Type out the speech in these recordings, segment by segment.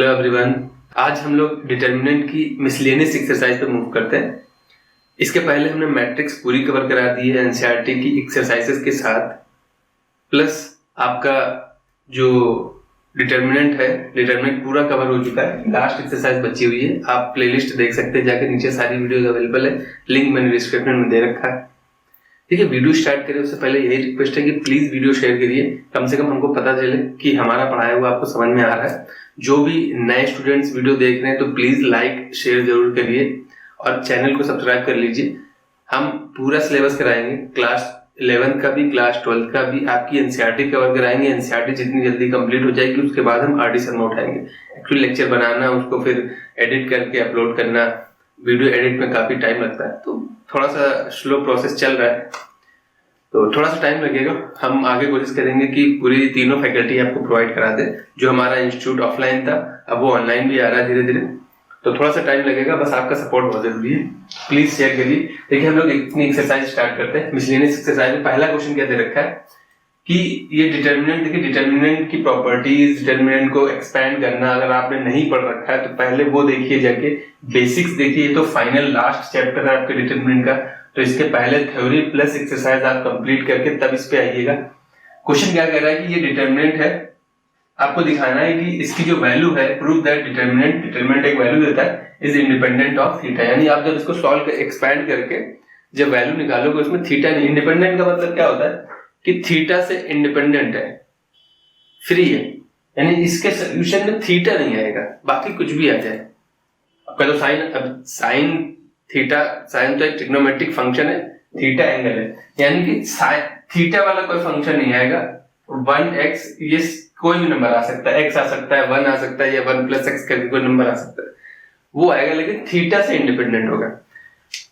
Hello everyone, आज हम लोग डिटर्मिनेंट की मिसलेनियस एक्सरसाइज पे मूव करते हैं। इसके पहले हमने मैट्रिक्स पूरी कवर करा दी है एनसीईआरटी की एक्सरसाइजेस के साथ, प्लस आपका जो डिटर्मिनेंट है, डिटर्मिनेंट पूरा कवर हो चुका है। लास्ट एक्सरसाइज बची हुई है, आप प्लेलिस्ट देख सकते हैं जाके, नीचे सारी वीडियोस अवेलेबल है, लिंक मैंने डिस्क्रिप्शन में दे रखा है। ठीक है, वीडियो स्टार्ट करें उससे पहले यही रिक्वेस्ट है कि प्लीज वीडियो शेयर करिए, कम से कम हमको पता चले कि हमारा पढ़ाया हुआ आपको समझ में आ रहा है। जो भी नए स्टूडेंट्स वीडियो देख रहे हैं तो प्लीज लाइक शेयर जरूर करिए और चैनल को सब्सक्राइब कर लीजिए। हम पूरा सिलेबस कराएंगे, क्लास 11 का भी, क्लास 12 का भी, आपकी एनसीईआरटी कवर कराएंगे। एनसीईआरटी जितनी जल्दी कंप्लीट हो जाएगी उसके बाद हम आरडीएसएल में उठाएंगे। एक्चुअली लेक्चर बनाना, उसको फिर एडिट करके अपलोड करना, वीडियो एडिट में काफी टाइम लगता है, तो थोड़ा सा स्लो प्रोसेस चल रहा है, तो थोड़ा सा टाइम लगेगा। हम आगे कोशिश करेंगे कि पूरी तीनों फैकल्टी आपको प्रोवाइड करा दे। जो हमारा इंस्टीट्यूट ऑफलाइन था अब वो ऑनलाइन भी आ रहा है धीरे धीरे, तो थोड़ा सा टाइम लगेगा, बस आपका सपोर्ट बहुत जरूरी है, प्लीज शेयर करिए। देखिए हम लोग इतनी एक्सरसाइज स्टार्ट करते हैं। मिसलेनियस एक्सरसाइज में पहला क्वेश्चन क्या दे रखा है कि ये डिटर्मिनेंट, देखिए डिटर्मिनेंट की प्रॉपर्टीज, डिटर्मिनेंट को एक्सपैंड करना अगर आपने नहीं पढ़ रखा है तो पहले वो देखिए जाके, बेसिक्स देखिए, तो फाइनल लास्ट चैप्टर है आपके डिटर्मिनेंट का, तो इसके पहले थ्योरी प्लस एक्सरसाइज आप कंप्लीट करके तब इस पे आइएगा। क्वेश्चन क्या कह रहा है कि ये डिटर्मिनेंट है, आपको दिखाना है कि इसकी जो वैल्यू है, प्रूव दैट डिटर्मिनेंट एक वैल्यू देता है, इज इंडिपेंडेंट ऑफ थीटा। यानी आप जब इसको सॉल्व एक्सपैंड करके जब वैल्यू निकालोगे उसमें थीटा नहीं, इंडिपेंडेंट का मतलब क्या होता है कि थीटा से इंडिपेंडेंट है, फ्री है, यानी इसके सोल्यूशन में थीटा नहीं आएगा, बाकी कुछ भी आ जाए। आपका तो साइन थीटा, साइन तो एक ट्रिग्नोमेट्रिक फंक्शन है, थीटा एंगल है, यानी कि थीटा वाला कोई फंक्शन नहीं आएगा। 1x, ये कोई भी नंबर आ सकता है, x आ सकता है, 1 आ सकता है, या 1 + x करके कोई नंबर आ सकता है, वो आएगा, लेकिन थीटा से इंडिपेंडेंट होगा।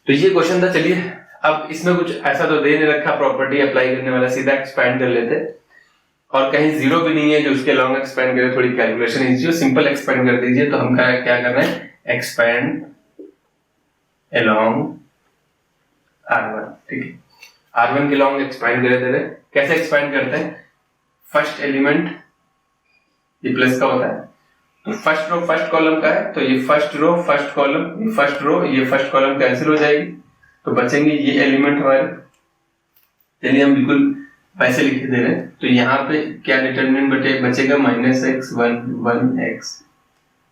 तो ये क्वेश्चन था। चलिए अब इसमें कुछ ऐसा तो दे नहीं रखा प्रॉपर्टी अप्लाई करने वाला, सीधा एक्सपैंड कर लेते, और कहीं जीरो भी नहीं है जो उसके लॉन्ग एक्सपैंड करे, थोड़ी कैलकुलेशन इजी हो, सिंपल एक्सपैंड कर दीजिए। तो हम क्या कर रहे हैं, एक्सपैंड along R1, ठीक है, R1 के लॉन्ग एक्सपैंड करे दे रहे। कैसे एक्सपैंड करते हैं, फर्स्ट एलिमेंट ये प्लस का होता है, तो फर्स्ट रो फर्स्ट कॉलम का है, तो ये फर्स्ट रो फर्स्ट कॉलम, ये फर्स्ट रो ये फर्स्ट कॉलम कैंसिल हो जाएगी, तो बचेंगे ये एलिमेंट हमारे। चलिए हम बिल्कुल वैसे लिखे दे रहे हैं, तो यहाँ पे क्या डिटर्मिनेंट बचेगा, -x,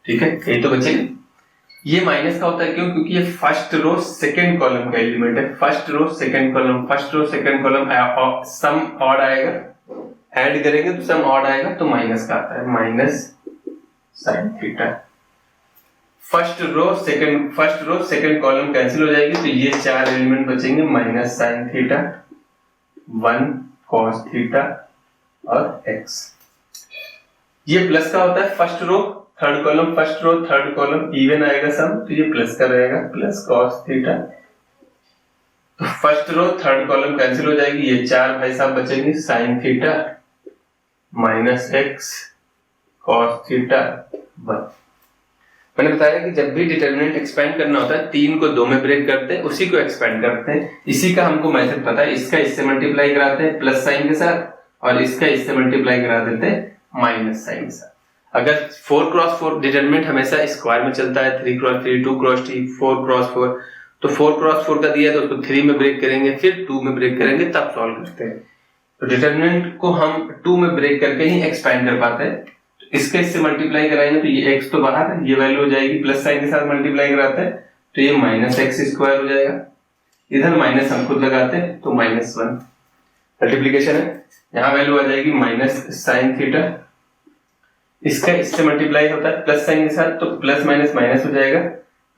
ठीक है, यही तो बचेगा। ये माइनस का होता है क्यों, क्योंकि ये फर्स्ट रो सेकंड कॉलम का एलिमेंट है, first row second column, first row second column, sum odd आएगा, ऐड करेंगे तो सम ऑड आएगा, तो माइनस का आता है, minus sine theta. First row second column cancel हो जाएगी, तो ये 4 एलिमेंट बचेंगे, minus sine theta, 1 cos theta और x। ये प्लस का होता है, first row third column, first row third column even आएगा सम, तो ये प्लस का रहेगा, प्लस कॉस थीटा। तो first row third column cancel हो जाएगी, ये 4 भाई साहब बचेंगे, sine theta minus x cos theta 1। मैंने बताया कि जब भी डिटर्मिनेंट एक्सपैंड करना होता है, 3 को 2 में ब्रेक करते हैं, उसी को एक्सपैंड करते हैं। इसी का हमको मेथड पता है, इसका इससे मल्टीप्लाई कराते हैं प्लस साइन के साथ, और इसका इससे मल्टीप्लाई करा देते हैं माइनस साइन के साथ। अगर 4x4 डिटर्मिनेंट हमेशा स्क्वायर में चलता है, 3x3, 2x3, 4x4, तो 4x4 का दिया तो उसको 3 में ब्रेक करेंगे, फिर 2 में ब्रेक करेंगे, तब सॉल्व करते हैं। तो डिटर्मिनेंट को हम 2 में ब्रेक करके ही एक्सपैंड कर पाते हैं। तो इसके इससे मल्टीप्लाई कराएंगे तो ये x तो बाहर है, ये वैल्यू हो जाएगी, प्लस साइन के साथ मल्टीप्लाई कराते हैं तो ये -x² हो जाएगा, इधर माइनस हम खुद लगाते हैं तो -1 मल्टीप्लीकेशन है, यहाँ वैल्यू आ जाएगी माइनस साइन थीटा। इसका इससे मल्टीप्लाई होता है प्लस साइन के साथ, तो प्लस माइनस माइनस हो जाएगा,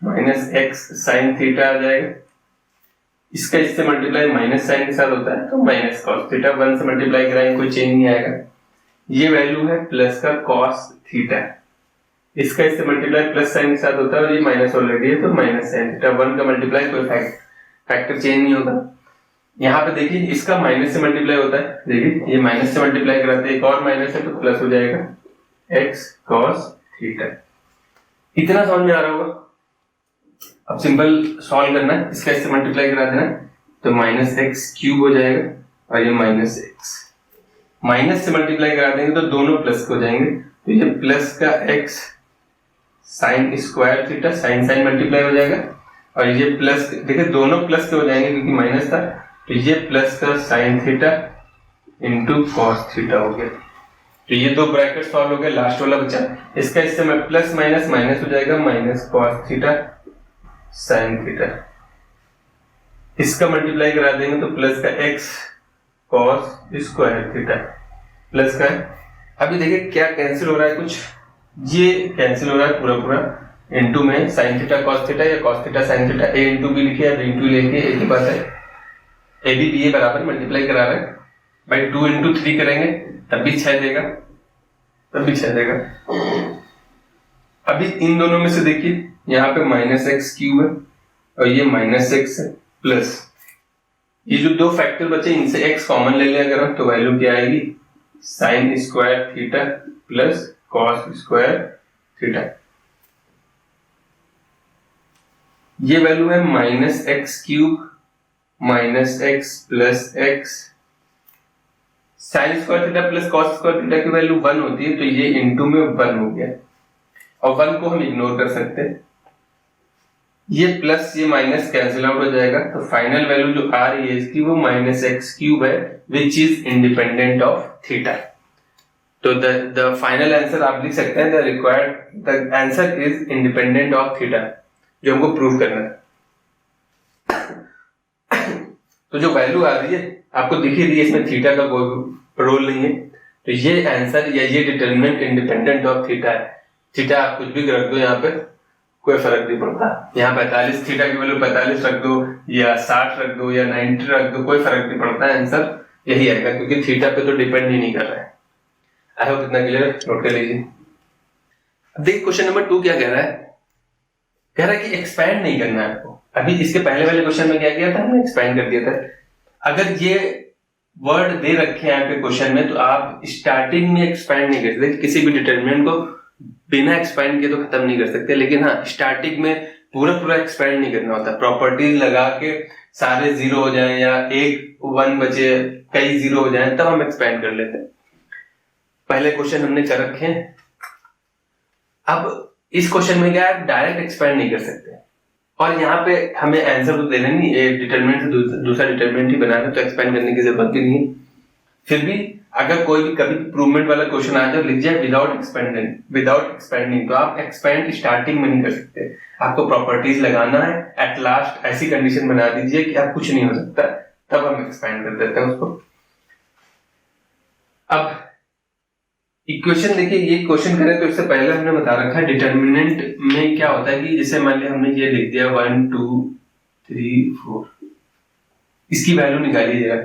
-x साइन थीटा आ जाएगा। इसका इससे मल्टीप्लाई माइनस साइन के साथ होता है, तो माइनस कॉस थीटा, 1 से मल्टीप्लाई कराएंगे कोई चेंज नहीं आएगा। ये वैल्यू है प्लस का कॉस थीटा, इसका इससे मल्टीप्लाई प्लस साइन के साथ होता है, और ये माइनस ऑलरेडी है, तो माइनस साइन थीटा। 1 का मल्टीप्लाई कोई फैक्टर चेंज नहीं होता। यहाँ पे देखिए इसका माइनस से मल्टीप्लाई होता है, देखिए ये माइनस से मल्टीप्लाई कराते हैं, एक और माइनस है तो प्लस हो जाएगा, x cos थीटा। इतना समझ में आ रहा होगा। अब सिंपल सॉल्व करना है, इसका इससे मल्टीप्लाई करा देना, तो -x³ हो जाएगा, और ये -x, माइनस से मल्टीप्लाई करा देंगे तो दोनों प्लस हो जाएंगे, तो ये प्लस का x sine square theta, sine sine multiply हो जाएगा, और ये प्लस, देखिए दोनों प्लस के हो जाएंगे क्योंकि माइनस था, तो ये प्लस का sine theta into cos theta हो गया। तो ये दो ब्रैकेट सॉल्व हो गए, लास्ट वाला बचा इसका, इससे मैं प्लस माइनस माइनस हो जाएगा, minus cos theta sine theta, इसका मल्टीप्लाई करा देंगे तो प्लस का x cos square theta plus का है। अभी देखिए क्या कैंसिल हो रहा है, कुछ ये कैंसिल हो रहा है पूरा पूरा, इनटू में साइन थीटा कॉस थीटा या कॉस थीटा साइन थीटा, ए इंटू बी लिखे या बी इंटू लेके एक ही बात है, ए बी बी ए बराबर मल्टीप्लाई करा रहे हैं भाई, 2 इंटू 3 करेंगे तब भी 6 देगा, तब भी 6 देगा। अभी इन दोनों में से देखिए यहाँ पे माइनस एक्स क्यूब है और ये माइनस एक्स है, प्लस ये जो दो फैक्टर बचे इनसे एक्स कॉमन ले लें अगर हम, तो वैल्यू क्या आएगी, sign square theta plus cos square theta, ये वैल्यू है minus x cube minus x plus x, sign square theta plus cos square theta की वैल्यू 1 होती है, तो ये इनटू में 1 हो गया, और 1 को हम इग्नोर कर सकते हैं, ये प्लस ये माइनस कैंसिल आउट हो जाएगा, तो फाइनल वैल्यू जो आ रही है इसकी वो माइनस एक्स क्यूब है, which is independent of theta. तो द फाइनल आंसर आप लिख सकते हैं, the answer is independent of theta, जो हमको प्रूव करना है। तो जो वैल्यू आ रही है आपको दिख ही रही है, इसमें थीटा का कोई रोल नहीं है, तो ये आंसर या ये डिटरमिनेंट इंडिपेंडेंट ऑफ थीटा है। थीटा आप कुछ भी रख दो यहाँ पे, कोई फर्क नहीं पड़ता, यहाँ 45 थीटा की वैल्यू 45 रख दो या 60 रख दो या 90 रख दो, कोई फर्क नहीं पड़ता, आंसर यही आएगा, क्योंकि थीटा पे तो डिपेंड ही नहीं कर रहा है। आई होप इतना क्लियर, नोट कर लीजिए। अब देखिए क्वेश्चन नंबर 2 क्या कह रहा है, कह रहा है कि एक्सपैंड नहीं करना है आपको। अभी इसके पहले वाले क्वेश्चन में क्या किया था, हमने एक्सपैंड कर दिया था। अगर ये वर्ड दे रखे हैं आपके क्वेश्चन में, तो आप स्टार्टिंग में एक्सपैंड नहीं कर सकते, किसी भी डिटरमिनेंट को बिना एक्सपैंड किए तो खत्म नहीं कर सकते, लेकिन हाँ स्टार्टिंग में पूरा पूरा एक्सपैंड नहीं करना होता, प्रॉपर्टीज लगा के सारे 0 हो जाएं या एक 1 बचे कई 0 हो जाएं तब हम एक्सपैंड कर लेते हैं। पहले क्वेश्चन हमने कर रखे हैं। अब इस क्वेश्चन में क्या है, डायरेक्ट एक्सपैंड नहीं कर सकते, और यहाँ पे हमें आंसर तो देना नहीं, एक डिटरमिनेंट से दूसरा डिटरमिनेंट ही बनाना, तो एक्सपैंड करने की जरूरत भी नहीं है। फिर भी अगर कोई भी कभी प्रूवमेंट वाला क्वेश्चन आ जाए, लिख जाए विदाउट एक्सपेंडिंग, तो आप एक्सपेंड स्टार्टिंग में नहीं कर सकते, आपको प्रॉपर्टीज लगाना है, एट लास्ट ऐसी कंडीशन बना दीजिए कि अब कुछ नहीं हो सकता, तब हम एक्सपेंड कर देते हैं उसको। अब इक्वेशन देखिए, ये क्वेश्चन करें तो इससे पहले हमने बता रखा है डिटरमिनेंट में क्या होता है कि जैसे मान लिया हमने ये लिख दिया 1 2 3 4, इसकी वैल्यू निकाली जाए,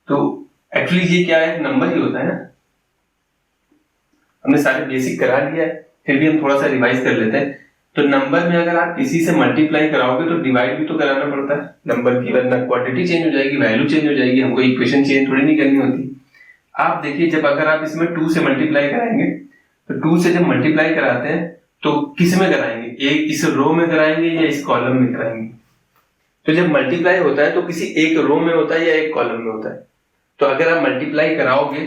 तो एक्चुअली ये क्या है, नंबर ही होता है ना। हमने सारे बेसिक करा लिया है, फिर भी हम थोड़ा सा रिवाइज कर लेते हैं। तो नंबर में अगर आप किसी से मल्टीप्लाई कराओगे तो डिवाइड भी तो कराना पड़ता है नंबर की, वरना क्वांटिटी चेंज हो जाएगी, वैल्यू चेंज हो जाएगी, हमको इक्वेशन चेंज थोड़ी नहीं करनी होती। आप देखिए जब अगर आप इसमें 2 से मल्टीप्लाई कराएंगे, तो 2 से जब मल्टीप्लाई कराते हैं तो किस में कराएंगे, एक इस रो में कराएंगे या इस कॉलम में कराएंगे। तो जब मल्टीप्लाई होता है तो किसी एक रो में होता है या एक कॉलम में होता है। तो अगर आप मल्टीप्लाई कराओगे,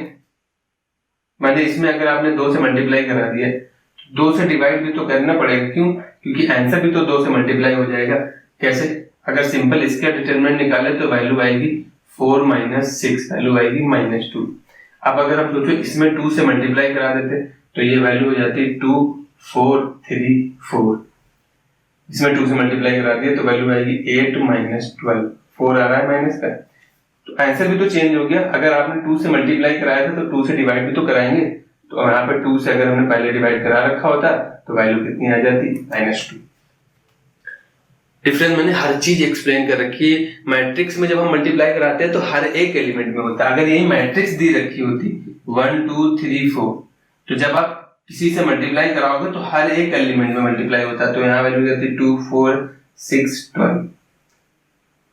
मान लीजिए इसमें अगर आपने 2 से मल्टीप्लाई करा दिया, 2 से डिवाइड भी तो करना पड़ेगा, क्यों, क्योंकि आंसर भी तो 2 से मल्टीप्लाई हो जाएगा। कैसे, अगर सिंपल इसका डिटरमिनेंट निकाले तो वैल्यू आएगी 4 - 6, वैल्यू आएगी -2। अब अगर हम सोचो इसमें 2 से मल्टीप्लाई करा देते तो ये वैल्यू हो जाती 2 4 3 4, इसमें 2 से मल्टीप्लाई करा दिया तो वैल्यू आएगी 8 - 12, 4 आ रहा है माइनस का, तो आंसर भी तो चेंज हो गया। अगर आपने 2 से मल्टीप्लाई कराया था तो 2 से डिवाइड भी तो कराएंगे, तो यहाँ पे 2 से अगर हमने पहले डिवाइड करा रखा होता तो वैल्यू कितनी आ जाती, -2। डिफरेंस मैंने हर चीज एक्सप्लेन कर रखी है। मैट्रिक्स में जब हम मल्टीप्लाई कराते हैं तो हर एक एलिमेंट में होता है। अगर यही मैट्रिक्स दी रखी होती 1 2 3 4, तो जब आप किसी से मल्टीप्लाई कराओगे तो हर एक एलिमेंट में मल्टीप्लाई होता है, तो यहाँ वैल्यू जाती 2 4 6 12,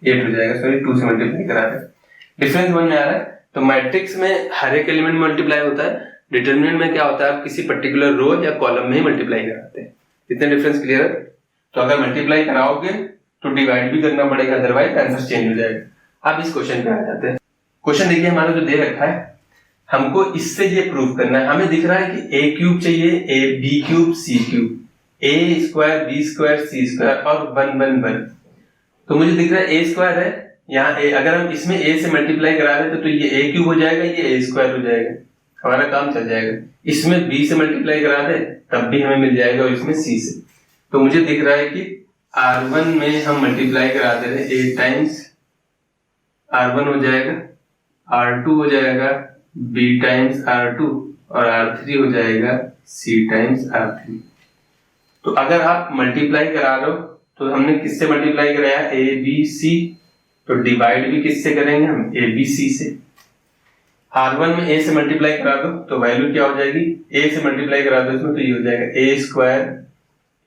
8 हो जाएगा, सॉरी 2 से मल्टीप्लाई करा रहे हैं। डिफरेंस समझ में आ रहा है। तो मैट्रिक्स में हर एक एलिमेंट में मल्टीप्लाई होता है, डिटरमिनेंट में क्या होता है, आप किसी पर्टिकुलर रो या कॉलम में ही मल्टीप्लाई कराते हैं। इतना डिफरेंस क्लियर है। तो अगर मल्टीप्लाई कराओगे तो डिवाइड भी करना पड़ेगा, अदरवाइज आंसर चेंज हो जाएगा। अब इस क्वेश्चन पे आ जाते हैं। क्वेश्चन देखिए हमारा जो दे रखा है, हमको इससे ये प्रूव करना है। हमें दिख रहा है कि a क्यूब चाहिए, a b cube c cube, A square B square C square और 1 1 1। तो मुझे दिख रहा है ए स्क्वायर है यहाँ ए, अगर हम इसमें ए से मल्टीप्लाई करा दें तो ये ए क्यूब हो जाएगा, ये ए स्क्वायर हो जाएगा, हमारा काम चल जाएगा। इसमें बी से मल्टीप्लाई करा दे तब भी हमें मिल जाएगा, और इसमें सी से। तो मुझे दिख रहा है कि R1 में हम मल्टीप्लाई करा दे रहे ए टाइम्स R1 हो जाएगा, R2 हो जाएगा B टाइम्स R2 और R3 हो जाएगा C टाइम्स R3। तो अगर आप मल्टीप्लाई करा रहे हो तो हमने किससे मल्टीप्लाई कराया, ए बी सी, तो डिवाइड भी किससे करेंगे हम, ए बी सी से। R1 में a से मल्टीप्लाई करा दो तो वैल्यू क्या हो जाएगी, a से मल्टीप्लाई करा दो इसमें तो ये हो जाएगा A square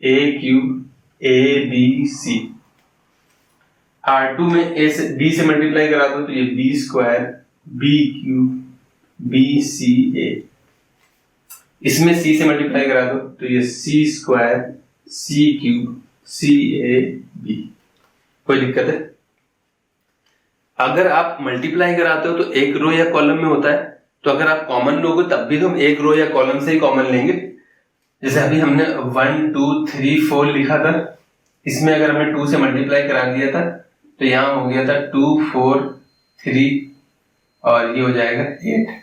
A cube A B C. R2 में a से b से मल्टीप्लाई करा दो तो ये B square B cube B C A. इसमें c से मल्टीप्लाई करा दो तो ये C square C cube C A B. कोई दिक्कत है? अगर आप मल्टीप्लाई कराते हो तो एक रो या कॉलम में होता है, तो अगर आप कॉमन लोगे तब भी तो हम एक रो या कॉलम से ही कॉमन लेंगे। जैसे अभी हमने 1 2 3 4 लिखा था, इसमें अगर हमने 2 से मल्टीप्लाई करा दिया था तो यहां हो गया था 2 4 3 और ये हो जाएगा 8।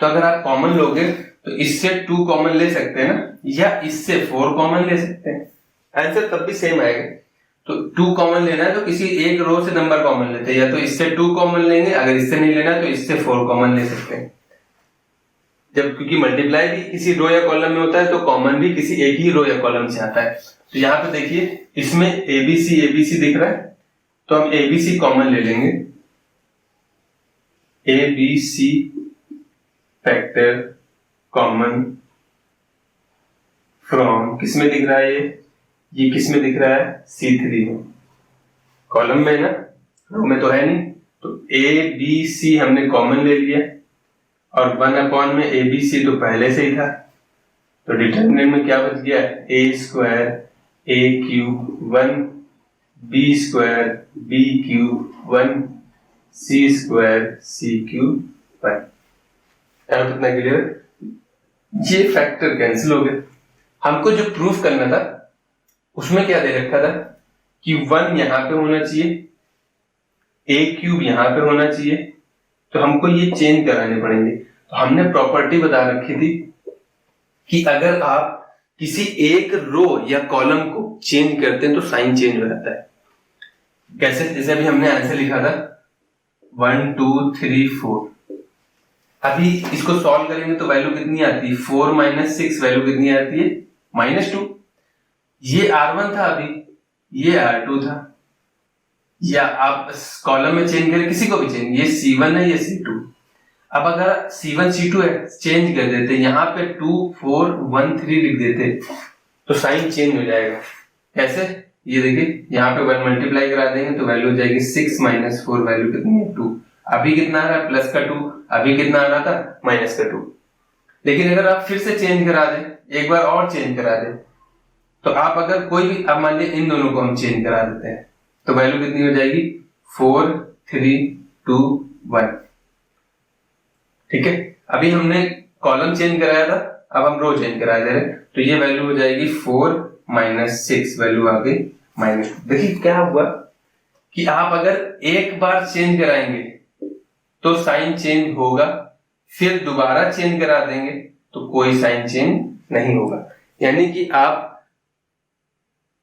तो अगर आप कॉमन लोगे तो इससे 2 कॉमन ले सकते हैं ना, या इससे 4 कॉमन ले सकते हैं, आंसर तब भी सेम आएगा। तो 2 कॉमन लेना है तो किसी एक रो से नंबर कॉमन लेते हैं, या तो इससे 2 कॉमन लेंगे, अगर इससे नहीं लेना है तो इससे 4 कॉमन ले सकते हैं। जब क्योंकि मल्टीप्लाई भी किसी रो या कॉलम में होता है तो कॉमन भी किसी एक ही रो या कॉलम से आता है। तो यहाँ पे देखिए इसमें एबीसी दिख रहा है तो हम एबीसी कॉमन ले लेंगे, एबीसी फैक्टर कॉमन फ्रॉम, किसमें दिख रहा है ये किसमें दिख रहा है, C3 में, कॉलम में ना, रो में तो है नहीं। तो ए बी सी हमने कॉमन ले लिया और 1 में ए बी सी तो पहले से ही था, तो डिटरमिनेंट में क्या बच गया, A square A cube 1 B square B cube 1 C square C cube 1। कितना क्लियर? ये फैक्टर कैंसिल हो गए। हमको जो प्रूफ करना था उसमें क्या दे रखा था कि 1 यहां पे होना चाहिए, ए क्यूब यहां पे होना चाहिए, तो हमको ये चेंज कराने पड़ेंगे। तो हमने प्रॉपर्टी बता रखी थी कि अगर आप किसी एक रो या कॉलम को चेंज करते हैं तो साइन चेंज हो जाता है। कैसे? जैसे अभी हमने आंसर लिखा था 1 2 3 4, अभी इसको सॉल्व करेंगे तो वैल्यू कितनी आती है, 4 - 6 वैल्यू कितनी आती है, -2। ये R1 था, अभी ये R2 था, या आप कॉलम में चेंज करें, किसी को भी चेंज, ये C1 है ये C2। अब अगर C1 C2 है चेंज कर देते, यहाँ पे 2 4 1 3 लिख देते तो साइन चेंज हो जाएगा। कैसे? ये देखिए यहाँ पे 1 मल्टीप्लाई करा देंगे तो वैल्यू हो जाएगी 6 - 4, वैल्यू कितनी है 2। अभी कितना आ रहा है, प्लस का 2, अभी कितना आ रहा था, माइनस का 2। लेकिन अगर आप फिर से चेंज करा दें, एक बार और चेंज करा दें, तो आप अगर कोई भी, अब मान लीजिए इन दोनों को हम चेंज करा देते हैं तो वैल्यू कितनी हो जाएगी, 4 3 2 1। ठीक है, अभी हमने कॉलम चेंज कराया था, अब हम रो चेंज करा दे रहे, तो ये वैल्यू हो जाएगी 4 - 6, वैल्यू आ गई -2। देखिए क्या हुआ कि आप अगर एक बार चेंज कराएंगे तो साइन चेंज होगा, फिर दोबारा चेंज करा देंगे तो कोई साइन चेंज नहीं होगा। यानी कि आप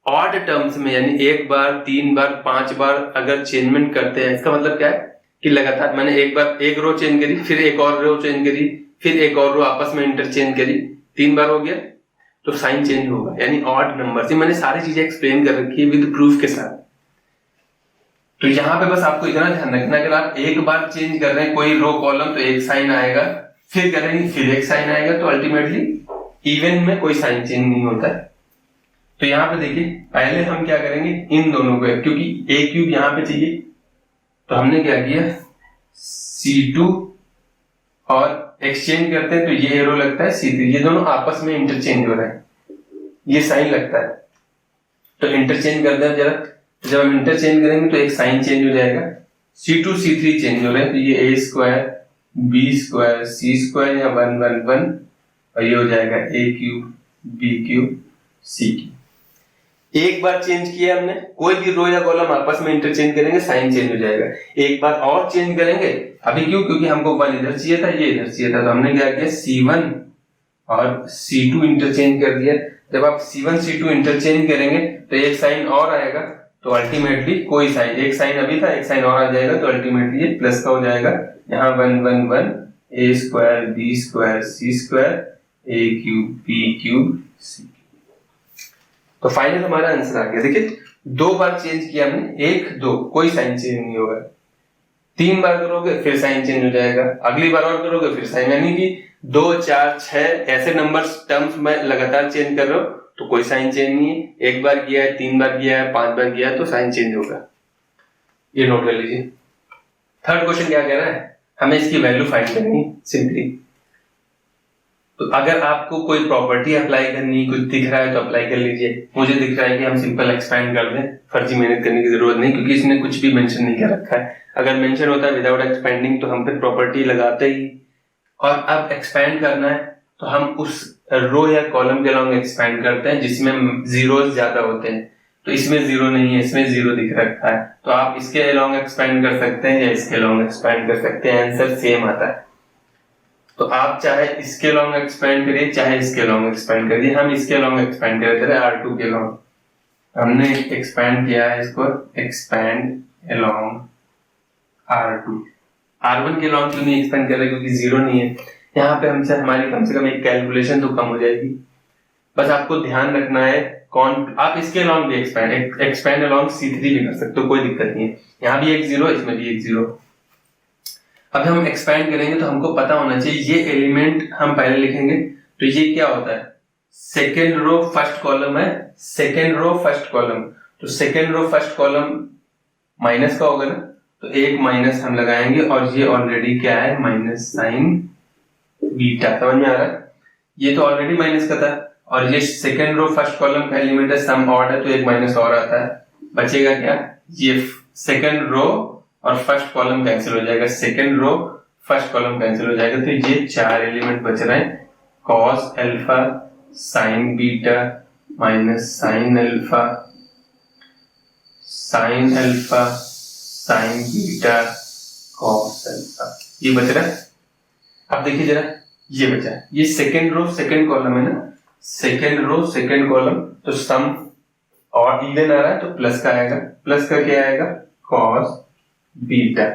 ऑड टर्म्स में, यानी एक बार 3 बार 5 बार अगर चेंजमेंट करते हैं, इसका मतलब क्या है कि लगातार मैंने एक बार एक रो चेंज करी, फिर एक और रो चेंज करी, फिर एक और रो आपस में इंटरचेंज करी, 3 बार हो गया तो साइन चेंज होगा, यानी ऑड नंबर से। मैंने सारी चीजें एक्सप्लेन कर रखी है विद प्रूफ के साथ। तो यहाँ पे बस आपको इतना ध्यान रखना, अगर आप एक बार चेंज कर रहे हैं कोई रो कॉलम तो एक साइन आएगा, फिर करेंगे फिर एक साइन आएगा, तो अल्टीमेटली इवन में कोई साइन चेंज नहीं होता है। तो यहाँ पे देखिए पहले हम क्या करेंगे, इन दोनों को, क्योंकि ए क्यूब यहाँ पे चाहिए तो हमने क्या किया, C2 और एक्सचेंज करते हैं तो ये एरो लगता है C3, ये दोनों आपस में इंटरचेंज हो रहे हैं, ये साइन लगता है तो इंटरचेंज करते हैं जरा। जब हम इंटरचेंज करेंगे तो एक साइन चेंज हो जाएगा, C2 C3 चेंज हो रहे हैं, तो ये A square B square C square या 1 1 1, और ये हो जाएगा A cube B cube C cube. एक बार चेंज किया हमने, कोई भी रो या कॉलम आपस में इंटरचेंज करेंगे साइन चेंज हो जाएगा। एक बार और चेंज करेंगे, अभी क्यों, क्योंकि हमको 1 इधर चाहिए था, ये इधर चाहिए था, तो हमने क्या किया C1 और C2 इंटरचेंज कर दिया। जब आप C1 C2 इंटरचेंज करेंगे तो एक साइन और आएगा, तो अल्टीमेटली कोई साइन, एक साइन अभी था, एक साइन और आ जाएगा, तो अल्टीमेटली ये प्लस का हो जाएगा। यहाँ 1 1 1 a square b square c square a cube b cube c। तो फाइनल हमारा आंसर आ गया। देखिए 2 बार चेंज किया हमने, 1 2 कोई साइन चेंज नहीं होगा, 3 बार करोगे फिर साइन चेंज हो जाएगा, अगली बार और करोगे फिर साइन, यानी कि 2 4 6 ऐसे नंबर्स टर्म्स में लगातार चेंज कर रहे हो तो कोई साइन चेंज नहीं है। एक बार किया है, 3 बार किया है, 5 बार किया है तो साइन चेंज होगा, ये नोट कर लीजिए। थर्ड क्वेश्चन क्या कह रहा है, हमें इसकी वैल्यू फाइंड करनी है सिंपली। तो अगर आपको कोई प्रॉपर्टी अप्लाई करनी, कुछ दिख रहा है तो अप्लाई कर लीजिए। मुझे दिख रहा है कि हम सिंपल एक्सपैंड कर दें, फर्जी मेहनत करने की जरूरत नहीं, क्योंकि इसने कुछ भी मेंशन नहीं कर रखा है। अगर मेंशन होता है विदाउट एक्सपेंडिंग तो हम फिर प्रॉपर्टी लगाते ही, और अब एक्सपैंड करना है तो हम उस रो या कॉलम के अलॉन्ग एक्सपैंड करते हैं जिसमें जीरोस ज्यादा होते हैं। तो इसमें जीरो नहीं है, इसमें जीरो दिख रखा है, तो आप इसके अलॉन्ग एक्सपैंड कर सकते हैं या इसके अलॉन्ग एक्सपैंड कर सकते हैं, आंसर सेम आता है। तो आप चाहे इसके अलॉन्ग एक्सपैंड करिए चाहे इसके अलॉन्ग एक्सपैंड करिए, हम इसके अलॉन्ग एक्सपैंड कर रहे थे R2 के अलॉन्ग, हमने एक्सपैंड किया है इसको, एक्सपैंड अलॉन्ग R2। R1 के अलॉन्ग क्यों नहीं एक्सपैंड कर रहे, क्योंकि जीरो नहीं है। यहाँ पे हमसे हमारी कम से कम एक कैलकुलेशन तो कम हो जाएगी। बस आपको ध्यान रखना है कौन, आप इसके अलॉन्ग भी एक्सपैंड अलॉन्ग C3 भी कर सकते हो, कोई दिक्कत नहीं है। यहाँ भी एक जीरो, इसमें भी एक जीरो। अब हम एक्सपैंड करेंगे तो हमको पता होना चाहिए ये एलिमेंट हम पहले लिखेंगे, तो ये क्या होता है, सेकेंड रो फर्स्ट कॉलम है, सेकेंड रो फर्स्ट कॉलम, तो second row first column minus का होगा ना, तो एक माइनस हम लगाएंगे, और ये ऑलरेडी क्या है, माइनस साइन बीटा, समझ में आ रहा है, ये तो ऑलरेडी माइनस का था, और ये सेकेंड रो फर्स्ट कॉलम का एलिमेंट है, सम ऑड है, तो एक माइनस और आता है, बचेगा क्या, ये सेकेंड रो और फर्स्ट कॉलम कैंसिल हो जाएगा, second row first column cancel हो जाएगा, तो ये 4 एलिमेंट बच रहे हैं, cos alpha sine beta minus sine alpha sine alpha sine beta cos alpha, ये बच रहा है। अब देखिए जरा, ये बचा है, ये सेकेंड रो सेकेंड कॉलम है ना, सेकेंड रो सेकेंड कॉलम, तो सम और इवन आ रहा है तो प्लस का आएगा, प्लस का क्या आएगा, कॉस बीटा।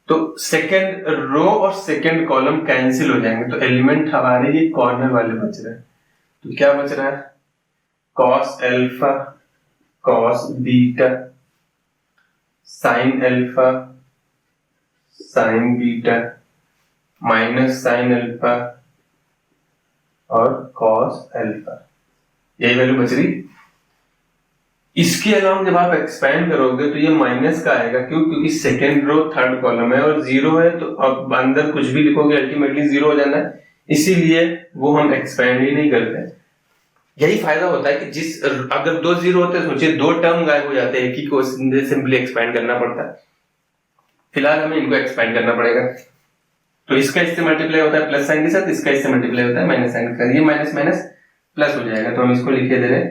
तो सेकेंड रो और सेकेंड कॉलम कैंसिल हो जाएंगे, तो एलिमेंट हमारे ये कॉर्नर वाले बच रहे हैं, तो क्या बच रहा है, cos alpha cos beta sine alpha sine beta minus sine alpha और कॉस अल्फा, यही वैल्यू बच रही। इसके अलावा जब आप एक्सपैंड करोगे तो ये माइनस का आएगा, क्यों, क्योंकि सेकेंड रो थर्ड कॉलम है और जीरो है, तो अब अंदर कुछ भी लिखोगे अल्टीमेटली जीरो हो जाना है, इसीलिए वो हम एक्सपैंड ही नहीं करते। यही फायदा होता है कि जिस अगर 2 जीरो होते हैं, सोचिए 2 टर्म गायब हो जाते हैं, एक ही को सिंपली एक्सपैंड करना पड़ता है। फिलहाल हमें इनको एक्सपैंड करना पड़ेगा, तो इसका इससे मल्टीप्लाई होता है प्लस साइन के साथ, इसका इससे मल्टीप्लाई होता है माइनस साइन के साथ, ये माइनस माइनस प्लस हो जाएगा, तो हम इसको लिखे दे रहे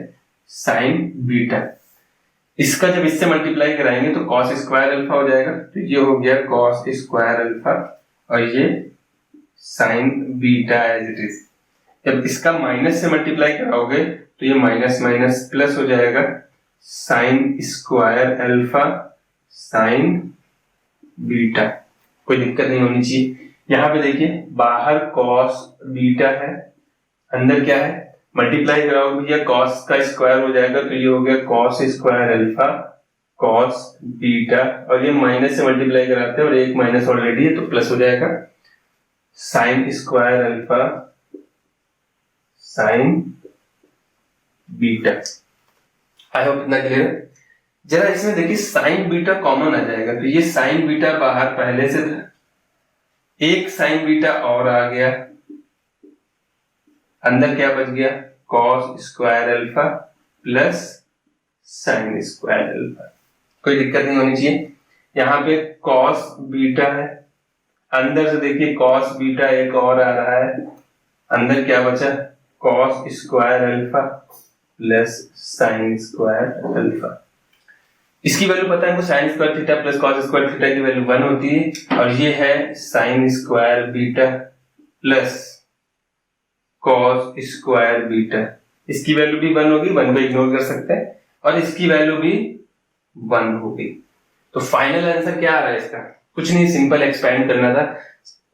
साइन बीटा। इसका जब इससे मल्टीप्लाई कराएंगे तो कॉस स्क्वायर अल्फा हो जाएगा, तो ये हो गया कॉस स्क्वायर अल्फा, और ये sine beta as it is. जब इसका माइनस से मल्टीप्लाई कराओगे तो ये माइनस माइनस प्लस हो जाएगा, sine square alpha sine beta, कोई दिक्कत नहीं होनी चाहिए। यहाँ पे देखिए बाहर कॉस बीटा है, अंदर क्या है, मल्टीप्लाई कराओगे भैया कॉस का स्क्वायर हो जाएगा, तो ये हो गया cos square alpha cos beta, और ये माइनस से मल्टीप्लाई कराते हैं और एक माइनस ऑलरेडी है तो प्लस हो जाएगा, sine square alpha sine beta. I hope इतना क्लियर है। जरा इसमें देखिए साइन बीटा कॉमन आ जाएगा, तो ये साइन बीटा बाहर पहले से था, एक साइन बीटा और आ गया, अंदर क्या बच गया, cos square alpha plus sine square alpha, कोई दिक्कत नहीं होनी चाहिए। यहाँ पे कॉस बीटा है, अंदर से देखिए कॉस बीटा एक और आ रहा है, अंदर क्या बचा, cos square alpha plus sine square alpha. इसकी वैल्यू पता है हमको, sign square theta plus cos square theta की वैल्यू 1 होती है, और ये है sine square beta plus cos square beta. इसकी वैल्यू भी 1 होगी, 1 को इग्नोर कर सकते हैं, और इसकी वैल्यू भी 1 होगी। तो फाइनल आंसर क्या आ रहा है इसका? कुछ नहीं, सिंपल एक्सपेंड करना था।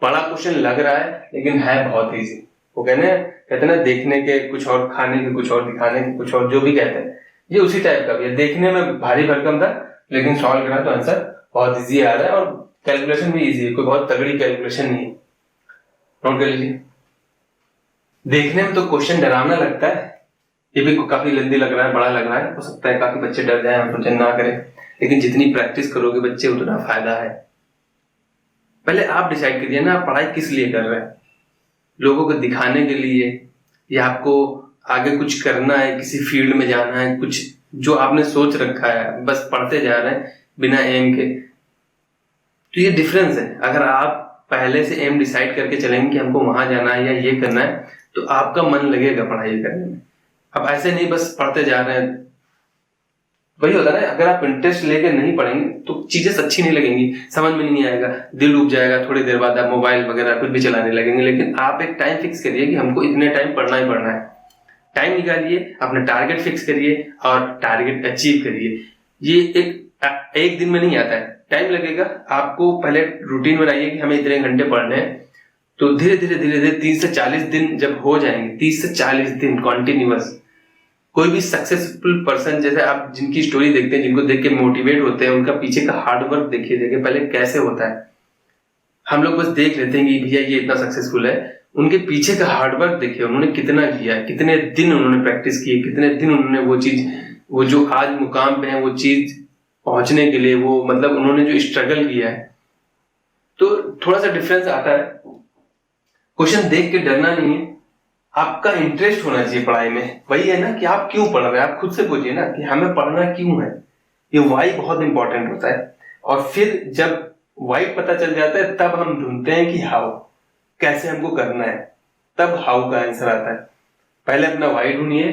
बड़ा क्वेश्चन लग रहा है लेकिन है बहुत इजी। वो कहते ना देखने के कुछ और, खाने के कुछ और, दिखाने के कुछ और, जो भी कहते हैं, ये उसी टाइप का भी है। देखने में भारी भरकम था लेकिन सॉल्व करा तो आंसर बहुत इजी आ रहा है, और कैलकुलेशन भी इजी है, कोई बहुत तगड़ी कैलकुलेशन नहीं है। नोट कर लीजिए। देखने में तो क्वेश्चन डरावना लगता है, ये भी काफी लंबी लग रहा है, बड़ा लग रहा है, हो सकता है काफी बच्चे डर जाए, हम सोचे ना करें, लेकिन जितनी प्रैक्टिस करोगे बच्चे उतना फायदा है। पहले आप डिसाइड करिए ना, आप पढ़ाई किस लिए कर रहे हैं? लोगों को दिखाने के लिए, या आपको आगे कुछ करना है, किसी फील्ड में जाना है, कुछ जो आपने सोच रखा है, बस पढ़ते जा रहे हैं बिना एम के? तो ये डिफरेंस है। अगर आप पहले से एम डिसाइड करके चलेंगे कि हमको वहां जाना है या ये करना है, तो आपका मन लगेगा पढ़ाई करने में। अब ऐसे नहीं बस पढ़ते जा रहे हैं, वही होता है ना, अगर आप इंटरेस्ट लेकर नहीं पढ़ेंगे तो चीजें अच्छी नहीं लगेंगी, समझ में नहीं आएगा, दिल उब जाएगा, थोड़ी देर बाद आप मोबाइल वगैरह कुछ भी चलाने लगेंगे। लेकिन आप एक टाइम फिक्स करिए कि हमको इतने टाइम पढ़ना ही पढ़ना है, टाइम निकालिए, अपना टारगेट फिक्स करिए और टारगेट अचीव करिए। ये एक दिन में नहीं आता है, टाइम लगेगा। आपको पहले रूटीन बनाइए कि हमें इतने घंटे पढ़ने हैं, तो धीरे धीरे 30 से 40 दिन जब हो जाएंगे, 30 से 40 दिन कॉन्टिन्यूअस, कोई भी सक्सेसफुल पर्सन, जैसे आप जिनकी स्टोरी देखते हैं, जिनको देख के मोटिवेट होते हैं, उनका पीछे का हार्ड वर्क देखिए पहले कैसे होता है। हम लोग बस देख लेते हैं कि भैया ये इतना सक्सेसफुल है, उनके पीछे का हार्ड वर्क देखिए, उन्होंने कितना किया, कितने दिन उन्होंने प्रैक्टिस की, कितने दिन उन्होंने वो चीज, वो जो आज मुकाम पे है, वो चीज पहुंचने के लिए, वो मतलब उन्होंने जो स्ट्रगल किया है। तो थोड़ा सा डिफरेंस आता है। क्वेश्चन देख के डरना नहीं है, आपका इंटरेस्ट होना चाहिए पढ़ाई में। वही है ना कि आप क्यों पढ़ रहे हैं, आप खुद से पूछिए ना कि हमें पढ़ना क्यों है। ये वाई बहुत इंपॉर्टेंट होता है। और फिर जब वाई पता चल जाता है तब हम ढूंढते हैं कि हाउ, कैसे हमको करना है, तब हाउ का आंसर आता है। पहले अपना वाई ढूंढिए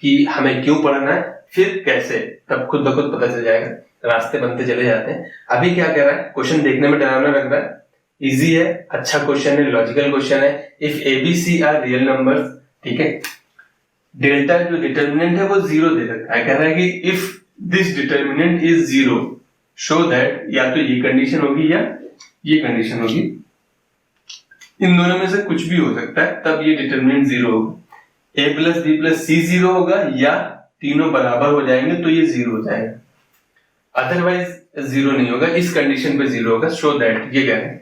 कि हमें क्यों पढ़ना है, फिर कैसे, तब खुद ब खुद पता चल जाएगा, रास्ते बनते चले जाते हैं। अभी क्या कह रहा है, क्वेश्चन देखने में डरावना लग रहा है, इजी है, अच्छा क्वेश्चन है, लॉजिकल क्वेश्चन है। If ABC are real numbers, ठीक है, डेल्टा जो डिटर्मिनेंट है वो 0 दे रखा है, कह रहा है कि if this determinant is 0 show that, या तो ये कंडीशन होगी या ये कंडीशन होगी, इन दोनों में से कुछ भी हो सकता है, तब ये डिटर्मिनेंट 0 होगा। ए प्लस बी प्लस सी 0 होगा, या तीनों बराबर हो जाएंगे तो ये 0 हो जाएगा, अदरवाइज 0 नहीं होगा, इस कंडीशन पे 0 होगा, शो दैट, ये कह रहे हैं।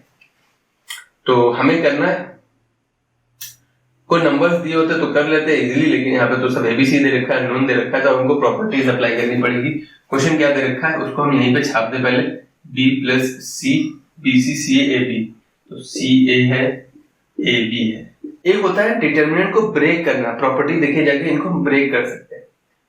तो हमें करना है, कोई नंबर्स दिए होते तो कर लेते इजीली, लेकिन यहाँ पे तो सब एबीसी दे रखा है, नोन दे रखा है, तो हमको प्रॉपर्टीज अप्लाई करनी पड़ेगी। क्वेश्चन क्या दे रखा है उसको हम यहीं पे छाप दे पहले, B plus C B C C A B, तो सी ए है ए बी है। एक होता है डिटर्मिनेंट को ब्रेक करना, प्रॉपर्टी देखे जाके इनको हम ब्रेक कर सकते हैं।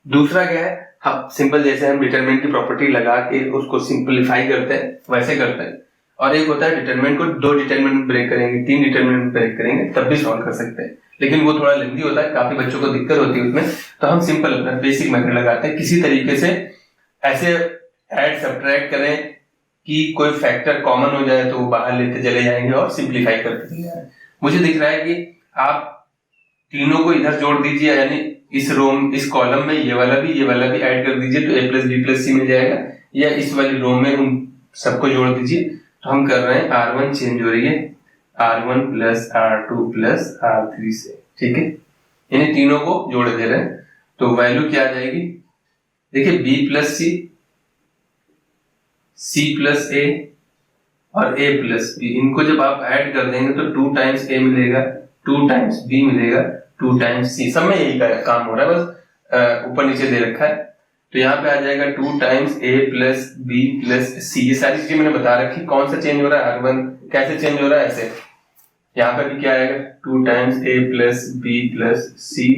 दूसरा क्या है, हम सिंपल जैसे हम डिटर्मिनेंट की प्रॉपर्टी लगा के उसको सिंपलीफाई करते हैं वैसे करते हैं। और एक होता है डिटरमिनेंट को 2 डिटरमिनेंट ब्रेक करेंगे, 3 डिटरमिनेंट ब्रेक करेंगे, तब भी सॉल्व कर सकते हैं, लेकिन वो थोड़ा लेंथी होता है, काफी बच्चों को दिक्कत होती है उसमें। तो हम सिंपल अपना बेसिक मेथड लगाते हैं, किसी तरीके से ऐसे ऐड सब्ट्रैक्ट करें कि कोई फैक्टर कॉमन हो जाए तो वो बाहर लेते चले जाएंगे और सिंप्लीफाई करते चले जाएंगे। मुझे दिख रहा है कि आप तीनों को इधर जोड़ दीजिए, यानी इस रोम इस कॉलम में ये वाला भी ऐड कर दीजिए, तो ए प्लस बी प्लस सी मिल जाएगा, या इस वाली रो में उन सबको जोड़ दीजिए। तो हम कर रहे हैं R1 चेंज हो रही है R1 plus R2 plus R3 से, ठीक है, यानी तीनों को जोड़ दे रहे हैं। तो वैल्यू क्या आ जाएगी, देखिए B plus C, C plus A और A प्लस B, इनको जब आप ऐड कर देंगे तो 2 टाइम्स A मिलेगा, 2 टाइम्स B मिलेगा, 2 टाइम्स C, सब में यही काम हो रहा है, बस ऊपर नीचे दे रखा है। तो यहाँ पे आ जाएगा 2 times A plus B plus C, ये सारी चीजें मैंने बता रखी। कौन सा चेंज हो रहा है, R1 कैसे चेंज हो रहा है, ऐसे। यहाँ पे भी क्या आएगा, 2 times A plus B plus C,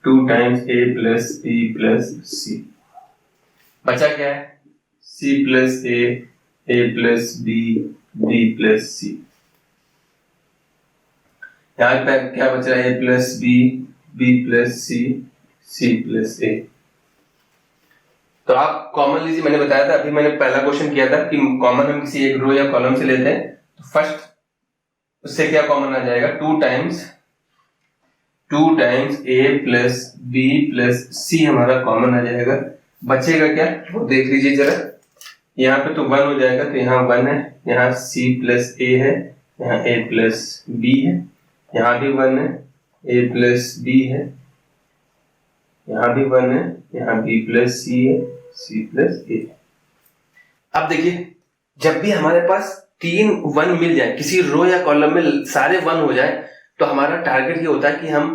2 times A plus B plus C, बचा क्या है, C plus A plus B plus C। यहाँ पे क्या बच रहा है, A plus B plus C C plus A. तो आप कॉमन लीजिए, मैंने बताया था अभी, मैंने पहला क्वेश्चन किया था कि कॉमन हम किसी एक रो या कॉलम से लेते हैं, तो फर्स्ट उससे क्या कॉमन आ जाएगा, टू टाइम्स ए प्लस बी प्लस सी हमारा कॉमन आ जाएगा। बचेगा क्या वो देख लीजिए जरा, यहाँ पे तो 1 हो जाएगा, तो यहाँ 1 है, यहाँ c प्लस ए है, यहाँ a प्लस बी है, यहाँ भी 1 है, a प्लस बी है, यहाँ भी 1 है, यहाँ b प्लस सी है, c प्लस ए। अब देखिए, जब भी हमारे पास 3 1 मिल जाए किसी रो या कॉलम में, सारे 1 हो जाए, तो हमारा टारगेट ये होता है कि हम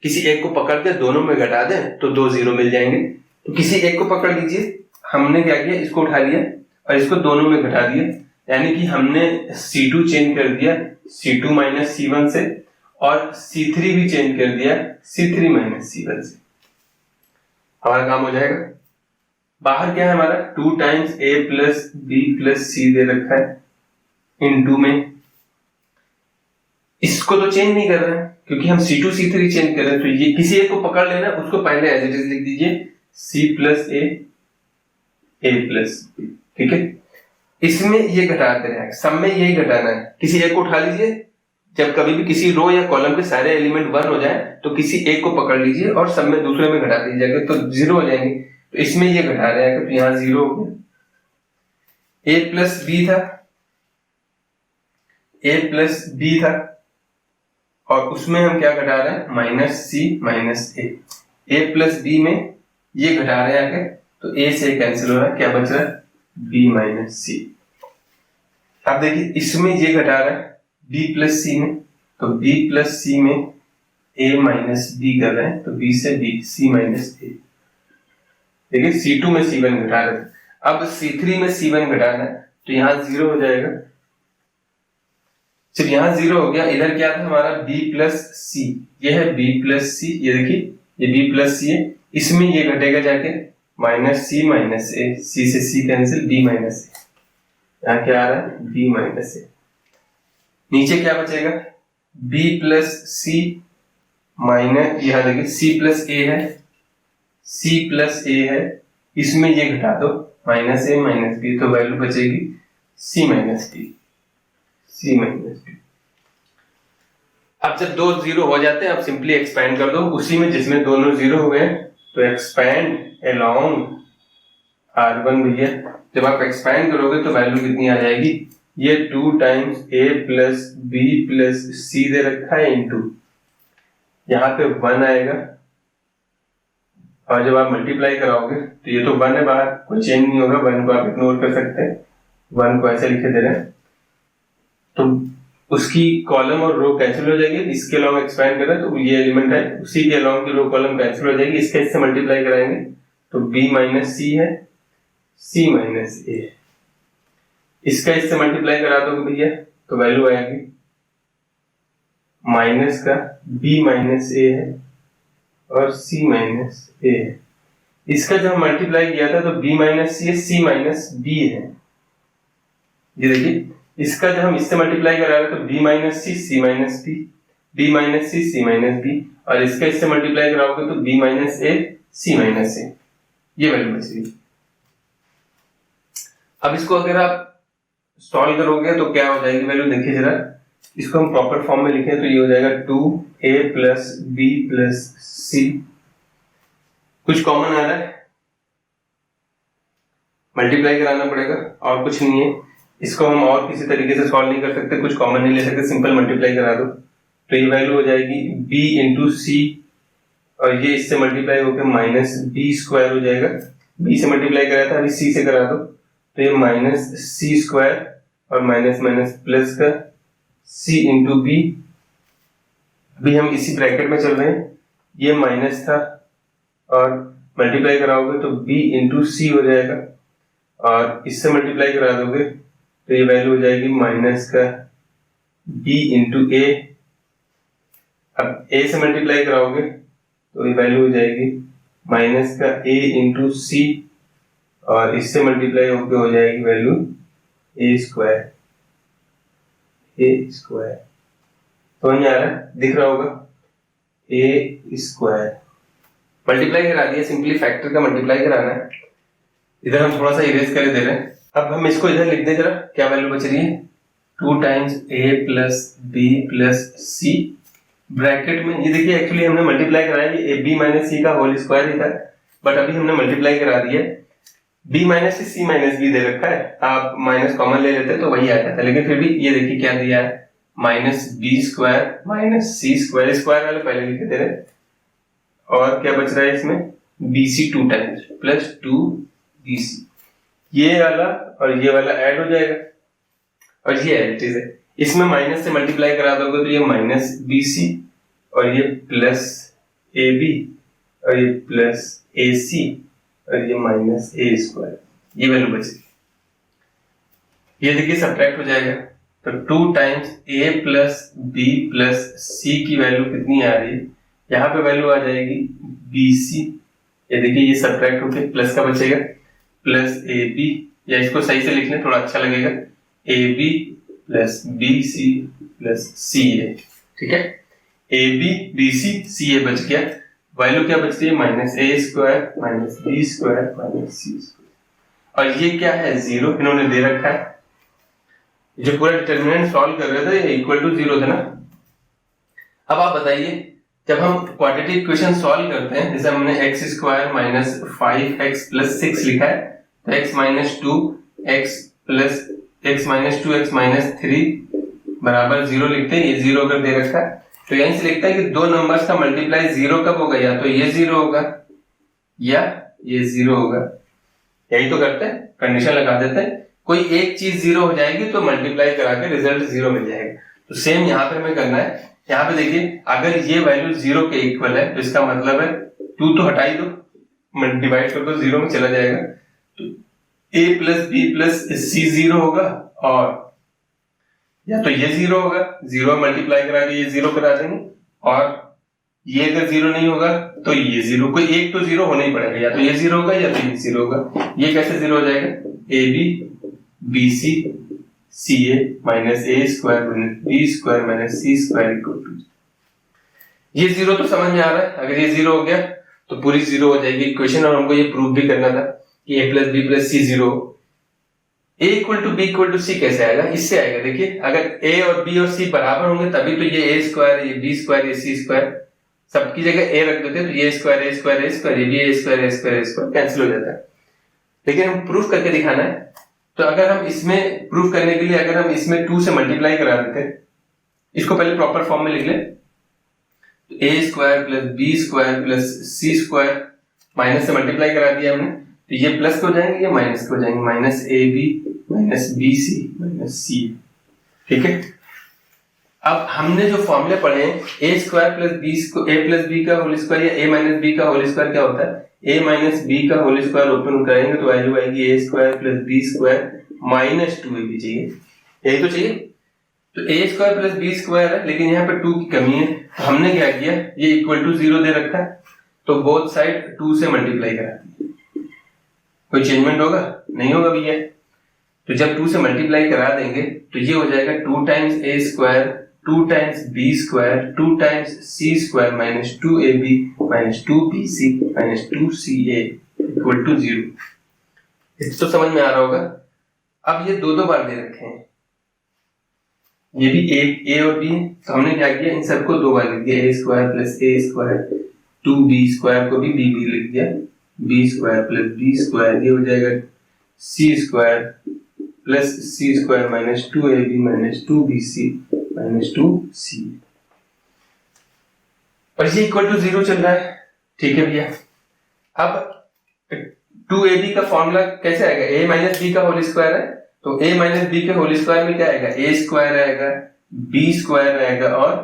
किसी एक को पकड़ के दोनों में घटा दें तो 2 0 मिल जाएंगे। तो किसी एक को पकड़ लीजिए, हमने क्या किया, इसको उठा लिया और इसको दोनों में घटा दिया, यानी कि हमने C2 चेंज कर दिया C2 माइनस C1 से, और C3 भी चेंज कर दिया C3 माइनस C1 से। हमारा काम हो जाएगा। बाहर क्या है हमारा, 2 times a plus B plus C दे रखा है इनटू में, इसको तो चेंज नहीं कर रहे हैं क्योंकि हम C2 C3 चेंज कर रहे हैं, तो ये किसी एक को पकड़ लेना, उसको पहले एज इट इज लिख दीजिए C प्लस ए प्लस बी, ठीक है। इसमें ये घटाते रहेंगे, सब में यही घटाना है। किसी एक को उठा लीजिए, जब कभी भी किसी रो या कॉलम के सारे एलिमेंट 1 हो जाए तो किसी एक को पकड़ लीजिए और सब में दूसरे में घटा दीजिएगा, तो 0 हो जाएंगे। तो इसमें ये घटा रहे हैं, तो यहाँ 0 हो गया। a प्लस बी था, a प्लस बी था, और उसमें हम क्या घटा रहे हैं, माइनस सी माइनस ए प्लस बी में ये घटा रहे हैं आके, तो a से कैंसिल हो रहा है, क्या बच रहा है, b माइनस सी। अब देखिए, इसमें ये घटा रहा है b प्लस सी में, तो b प्लस सी में a माइनस b कर रहे हैं, तो b से b, c माइनस a। देखिए, C2 में C1 घटा रहे हैं, अब C3 में C1 घटाना है, तो यहाँ 0 हो जाएगा। जब यहाँ 0 हो गया, इधर क्या था हमारा, b प्लस सी, ये है b प्लस सी, ये देखिए ये b प्लस सी है, इसमें ये घटेगा जाके माइनस सी माइनस ए, सी से सी कैंसिल, b माइनस ए, यहाँ क्या आ रहा है, b माइनस ए। नीचे क्या बचेगा, b प्लस सी माइनस, यहाँ देखिए c प्लस ए है, c प्लस ए है, इसमें ये घटा दो माइनस ए माइनस बी, तो वैल्यू बचेगी c minus D, c minus D. अब जब 2 0 हो जाते हैं, अब सिंपली एक्सपैंड कर दो उसी में जिसमें दोनों 0 हो गए, तो एक्सपैंड अलोंग R1 भैया। जब आप एक्सपैंड करोगे तो वैल्यू कितनी आ जाएगी, ये 2 times a plus B plus C दे रखा है इनटू, यहाँ पे 1 आएगा, और जब आप मल्टीप्लाई कराओगे तो ये तो 1 है बाहर, कोई चेंज नहीं होगा, 1 को आप इग्नोर कर सकते हैं, 1 को ऐसे लिखे दे रहे हैं, तो उसकी कॉलम और रो कैंसिल हो जाएगी। इसके अलोंग एक्सपैंड कर रहे हैं तो ये एलिमेंट है, उसी के अलोंग की रो कॉलम कैंसिल हो जाएगी, इसके इससे मल्टीप्लाई कराएंगे तो b माइनस सी है, c माइनस ए, इसका इससे मल्टीप्लाई करा दोगे भैया तो वैल्यू आएगी माइनस का b माइनस ए है और c माइनस ए है। इसका जब मल्टीप्लाई किया था तो b माइनस सी है, c माइनस b है, ये देखिए। इसका जब हम इससे मल्टीप्लाई करा रहे हैं तो b minus C, c minus b, b minus C, c minus b, और इसका इससे मल्टीप्लाई कराओगे तो b minus a, c minus a, ये वैल्यू बचेगी। अब इसको अगर आप सॉल्व करोगे तो क्या हो जाएगी वैल्यू, देखिए जरा, इसको हम प्रॉपर फॉर्म में लिखें तो ये हो जाएगा 2a plus b plus c, कुछ कॉमन आ रहा है, मल्टीप्लाई कराना पड़ेगा और कुछ नहीं है। इसको हम और किसी तरीके से सॉल्व नहीं कर सकते, कुछ कॉमन नहीं ले सकते, सिंपल मल्टीप्लाई करा दो तो ये वैल्यू हो जाएगी b इंटू सी, और ये इससे मल्टीप्लाई होकर माइनस बी स्क्वायर हो जाएगा, b से मल्टीप्लाई कराया था, अभी c से करा दो तो ये माइनस सी स्क्वायर और माइनस माइनस प्लस का c इंटू बी। अभी हम इसी ब्रैकेट में चल रहे हैं, ये माइनस था और मल्टीप्लाई कराओगे तो b इंटू सी हो जाएगा, और इससे मल्टीप्लाई करा दोगे तो ये वैल्यू हो जाएगी माइनस का b इंटू ए। अब a से मल्टीप्लाई कराओगे तो ये वैल्यू हो जाएगी माइनस का a इंटू सी, और इससे मल्टीप्लाई होकर हो जाएगी वैल्यू a स्क्वायर, तो वहीं आ रहा है, दिख रहा होगा a स्क्वायर, मल्टीप्लाई करा दिया, सिंपली फैक्टर का मल्टीप्लाई कराना है। इधर हम थोड़ा सा इरेज कर दे रहे हैं। अब हम इसको इधर लिख दें जरा, क्या वैल्यू बच रही है, 2 times a plus b plus c bracket में। ये देखिए एक्चुअली हमने मल्टीप्लाई कराया, ये ab माइनस c का होल स्क्वायर ही था, बट अभी हमने मल्टीप्लाई करा दिया। b minus c minus b दे रखा है, आप माइनस कॉमन ले लेते तो वही आ जाता, लेकिन फिर भी ये देखिए क्या दिया है, माइनस बी स्क्वायर माइनस सी स्क्वायर, स्क्वायर वाले पहले लिखे थे, और क्या बच रहा है इसमें, bc 2 टाइम्स प्लस 2bc। ये वाला और ये वाला ऐड हो जाएगा, और ये एज है, इसमें माइनस से मल्टीप्लाई करा दोगे तो ये माइनस bc और ये प्लस ab और ये प्लस ac और ये माइनस a स्क्वायर, ये वैल्यू बचेगी। ये देखिए सब्ट्रैक्ट हो जाएगा, तो 2 times a plus b plus c की वैल्यू कितनी आ रही है, यहाँ पे वैल्यू आ जाएगी bc। ये देखिए ये सब्ट्रैक्ट होके प्लस का बचेगा, प्लस ab, या इसको सही से लिख लें थोड़ा अच्छा लगेगा, ab plus bc plus ca, ठीक है, ab bc ca बच गया। वैल्यू क्या बच रही है, minus a square minus b square minus c square, और ये क्या है, जीरो इन्होंने दे रखा है। जो पूरा डिटर्मिनेंट सॉल्व कर रहे थे इक्वल टू जीरो था ना। अब आप बताइए, जब हम क्वाड्रेटिक इक्वेशन सॉल्व करते हैं, जैसे हमने x square minus 5x plus 6 लिखा है, तो x minus 2 x plus x minus 2 x minus 3 बराबर 0 लिखते हैं। ये 0 अगर दे रखा है तो यहीं से लिखता है कि दो नंबर्स का मल्टीप्लाई 0 कब होगा, या तो ये 0 होगा या ये 0 होगा। यही तो करते हैं, कंडीशन लगा देते हैं, कोई एक चीज 0 हो जाएगी तो मल्टीप्लाई करा के रिजल्ट 0 मिल जाएगा। तो सेम यहाँ पर हमें करना है। यहाँ पे देखिए, अगर ये वैल्यू 0 के इक्वल है तो इसका मतलब है 2 तो हटा ही दो, डिवाइड कर दो, 0 में चला जाएगा, तो a plus b plus c 0 होगा, और या तो ये 0 होगा, 0 मल्टीप्लाई करा के ये 0 करा देंगे, और ये अगर 0 नहीं होगा तो ये 0, कोई एक तो 0 होना ही पड़ेगा, या तो ये 0 होगा या तो ये 0 होगा। ये कैसे 0 हो जाएगा, ab bc ca minus a square minus b square minus c square equal to, ये 0 तो समझ में आ रहा है। अगर ये 0 हो गया तो पूरी 0 हो जाएगी इक्वेशन, और हमको ये प्रूव भी करना था कि a plus b plus c 0। a equal to b equal to c कैसे आएगा, इससे आएगा। देखिए, अगर a और b और c बराबर होंगे तभी तो ये a स्क्वायर, ये b स्क्वायर, ये c स्क्वायर, सबकी जगह a रख देते हैं तो ये square a square a square, ये भी a square a square a square cancel हो जाता है। लेकिन हम प्रूफ करके दिखाना है, तो अगर हम इसमें प्रूफ करने के लिए अगर हम इसमें 2 से मल्टीप्लाई करा देते हैं, इसको पहले प्रॉपर फॉर्म में लिख लें, तो a square plus b square plus c square, minus से मल्टीप्लाई करा दिया हमने, तो ये प्लस के हो जाएंगे, ये माइनस के हो जाएंगे, minus ab minus bc minus c, ठीक है। अब हमने जो फॉर्मूले पढ़े हैं, a square plus a plus b का होल स्क्वायर या a माइनस b का होल स्क्वायर क्या होता है, a माइनस b का होल स्क्वायर ओपन करेंगे तो वैल्यू आएगी a square plus b square minus 2ab, चाहिए यही तो चाहिए। तो a square plus b square है, लेकिन यहाँ पे 2 की कमी है, तो हमने क्या किया, ये इक्वल टू 0 दे रखा है, तो बोथ साइड 2 से मल्टीप्लाई करा दिया। कोई चेंजमेंट होगा, नहीं होगा भैया। तो जब 2 से मल्टीप्लाई करा देंगे तो ये हो जाएगा 2 times a square 2 times b square 2 times c square minus 2ab minus 2bc minus 2ca equal to 0। इसको समझ में आ रहा होगा। अब ये दो बार दे रखे हैं, ये भी a और b, तो हमने क्या किया, इन सबको 2 बार लिख दिया, a square plus a square, 2b square को भी b लिख दिया, b square plus b square, ये हो जाएगा c square plus c square minus 2ab minus 2bc minus 2c, और ये इक्वल टू 0 चल रहा है, ठीक है भैया। अब 2ab का फॉर्मूला कैसे आएगा, a माइनस b का होल स्क्वायर है, तो a माइनस b के होल स्क्वायर में क्या आएगा, a स्क्वायर आएगा, b स्क्वायर आएगा और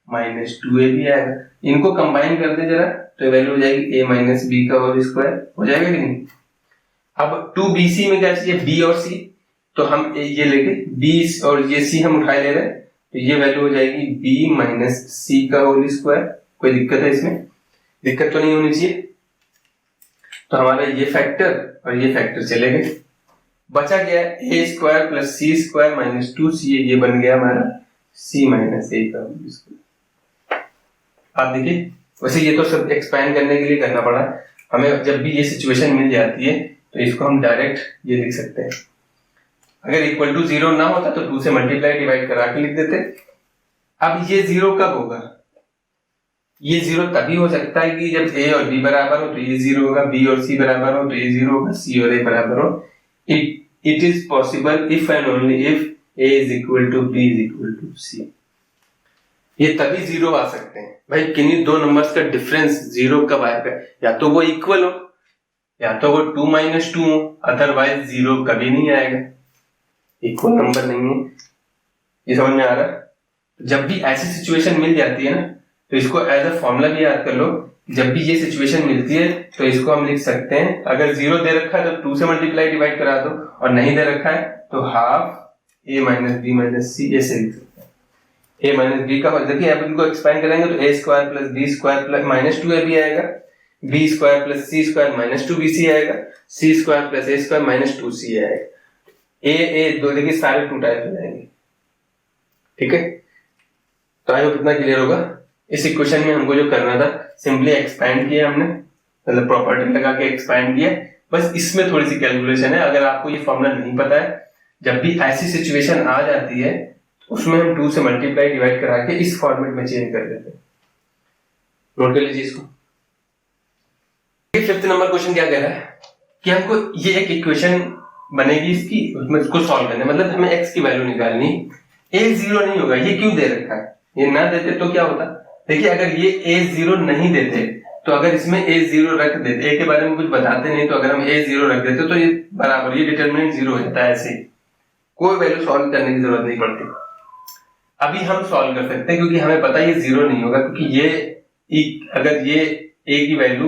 माइनस 2ab आएगा। इनको कंबाइन कर दे जरा, तो वैल्यू हो जाएगी a माइनस b का होल स्क्वायर, हो जाएगा कि नहीं। अब 2bc में क्या चाहिए, b और c, तो हम ये लेके b और ये c हम उठाए ले रहे हैं, तो ये वैल्यू हो जाएगी b माइनस c का होल स्क्वायर। कोई दिक्कत है इसमें, दिक्कत तो नहीं होनी चाहिए। तो हमारा ये फैक्टर और ये फैक्टर चले गए, बचा गया a square plus c square minus 2ca, ये बन गया हमारा c माइनस a का होल स्क्वायर। आप देखिए वैसे ये तो सब एक्सपैंड करने के लिए करना पड़ा, हमें जब भी ये सिचुएशन मिल जाती है तो इसको हम डायरेक्ट ये लिख सकते हैं। अगर इक्वल टू 0 ना होता तो 2 से मल्टीप्लाई डिवाइड करा के लिख देते। अब ये 0 कब होगा? ये 0 तभी हो सकता है कि जब a और b बराबर हो तो ये 0 होगा, b और c बराबर हो तो ये 0 होगा, c और a बराबर हो। It is possible if and only if a is equal to b is equal to c। ये तभी 0 आ सकते हैं भाई, किन्हीं दो नंबर्स का डिफरेंस 0 कब आएगा? या तो वो इक्वल हो या तो वो 2 माइनस 2 हो, अदरवाइज 0 कभी नहीं आएगा, इक्वल नंबर नहीं है। ये समझ में आ रहा है? जब भी ऐसी सिचुएशन मिल जाती है ना तो इसको एज अ फॉर्मूला भी याद कर लो। जब भी ये सिचुएशन मिलती है तो इसको हम लिख सकते हैं, अगर 0 दे रखा है तो 2 से मल्टीप्लाई डिवाइड करा दो, और नहीं दे रखा है तो half a minus B minus C ऐसे लिख सकते हैं। a माइनस बी का देखिए, अब इनको एक्सपेंड करेंगे तो a square plus B square plus minus 2ab आएगा, b square plus c square minus 2bc आएगा, c square plus a square minus 2c आएगा। a दो देखिए सारे 2 टाइप हो जाएंगे। ठीक है, तो आई होप इतना क्लियर होगा। इस इक्वेशन में हमको जो करना था सिंपली एक्सपैंड किया हमने, मतलब प्रॉपर्टी लगा के एक्सपैंड किया। बस इसमें थोड़ी सी कैलकुलेशन है, अगर आपको ये फॉर्मूला नहीं पता है, जब भी ऐसी सिचुएशन आ जाती है तो उसमें हम 2 से मल्टीप्लाई डिवाइड करा के इस फॉर्मेट में चेंज कर देते हैं। नोट कर लीजिए इसको। फिफ्थ नंबर क्वेश्चन क्या कह रहा है कि हमको ये एक इक्वेशन बनेगी इसकी, उसमें इसको सॉल्व करना है, मतलब हमें x की वैल्यू निकालनी। a 0 नहीं होगा, ये क्यों दे रखा है? ये ना देते तो क्या होता? देखिए, अगर ये a 0 नहीं देते तो अगर इसमें a 0 रख देते, a के बारे में कुछ बताते नहीं, तो अगर हम a 0 रख देते तो ये बराबर, ये डिटरमिनेंट 0 हो जाता है। ऐसे कोई वैल्यू सॉल्व करने की जरूरत नहीं पड़ती। अभी हम सॉल्व कर सकते हैं क्योंकि हमें पता है ये 0 नहीं होगा, क्योंकि ये अगर ये a की वैल्यू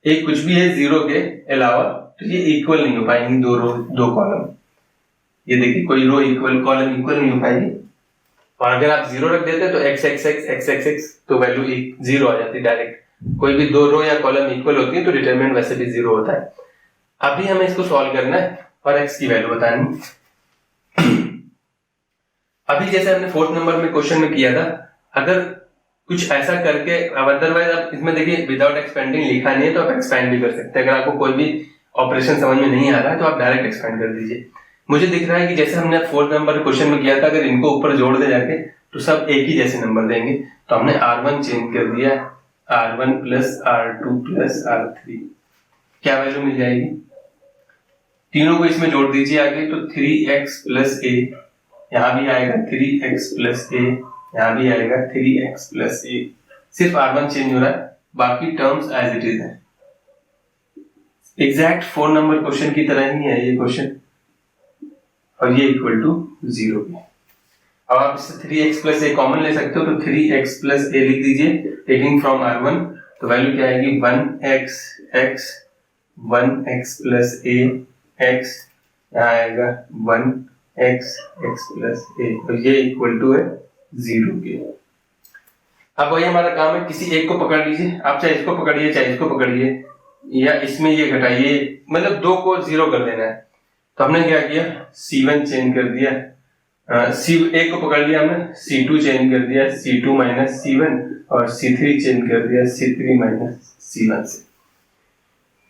a कुछ भी है 0 के अलावा तो ये इक्वल नहीं हो पाएंगी, दो कॉलम। ये देखिए, कोई रो इक्वल कॉलम इक्वल नहीं हो पाएगी। और अगर आप 0 रख देते तो x तो वैल्यू 0 आ जाती डायरेक्ट। कोई भी दो रो या कॉलम इक्वल होती है तो डिटरमिनेंट वैसे भी 0 होता है। अभी हमें इसको सॉल्व करना है और x की वैल्यू बतानी। अभी जैसे हमने 4th नंबर में क्वेश्चन में किया था, अगर कुछ ऐसा करके, अब अदरवाइज आप इसमें देखिए विदाउट एक्सपेंडिंग लिखा नहीं है तो आप एक्सपेंड भी कर सकते हैं। अगर आपको कोई भी ऑपरेशन समझ में नहीं आ रहा है तो आप डायरेक्ट एक्सपेंड कर दीजिए। मुझे दिख रहा है कि जैसे हमने 4th नंबर क्वेश्चन में किया था, अगर इनको ऊपर जोड़ दे जाके तो सब एक ही जैसे नंबर देंगे। तो हमने r1 चेंज कर दिया, r1 plus r2 plus r3, क्या वैल्यू मिल जाएगी? तीनों को इसमें जोड़ दीजिए आगे, तो 3x प्लस a, यहां भी आएगा 3x प्लस a, यहां भी आएगा 3x प्लस a। सिर्फ r1 चेंज हो रहा है, बाकी टर्म्स एज इट इज है। एग्जैक्ट 4 नंबर क्वेश्चन की तरह ही है ये क्वेश्चन, और ये इक्वल टू 0 है। अब आप इससे 3x प्लस a कॉमन ले सकते हो, तो 3x प्लस a लिख दीजिए टेकिंग फ्रॉम r1, तो वैल्यू क्या आएगी? 1x x 1x plus a x, यहाँ आएगा 1x x प्लस a, तो ये इक्वल टू है 0 के। अब वही हमारा काम है, किसी एक को पकड़ लीजिए, आप चाहे इसको पकड़िए चाहे इसको पकड़िए, या इसमें ये घटाइए, मतलब 2 को 0 कर देना है। तो हमने क्या किया, C1 चेंज कर दिया, C1 को पकड़ लिया हमने, C2 चेंज कर दिया, C2 माइनस C1, और C3 चेंज कर दिया, C3 माइनस C1 से।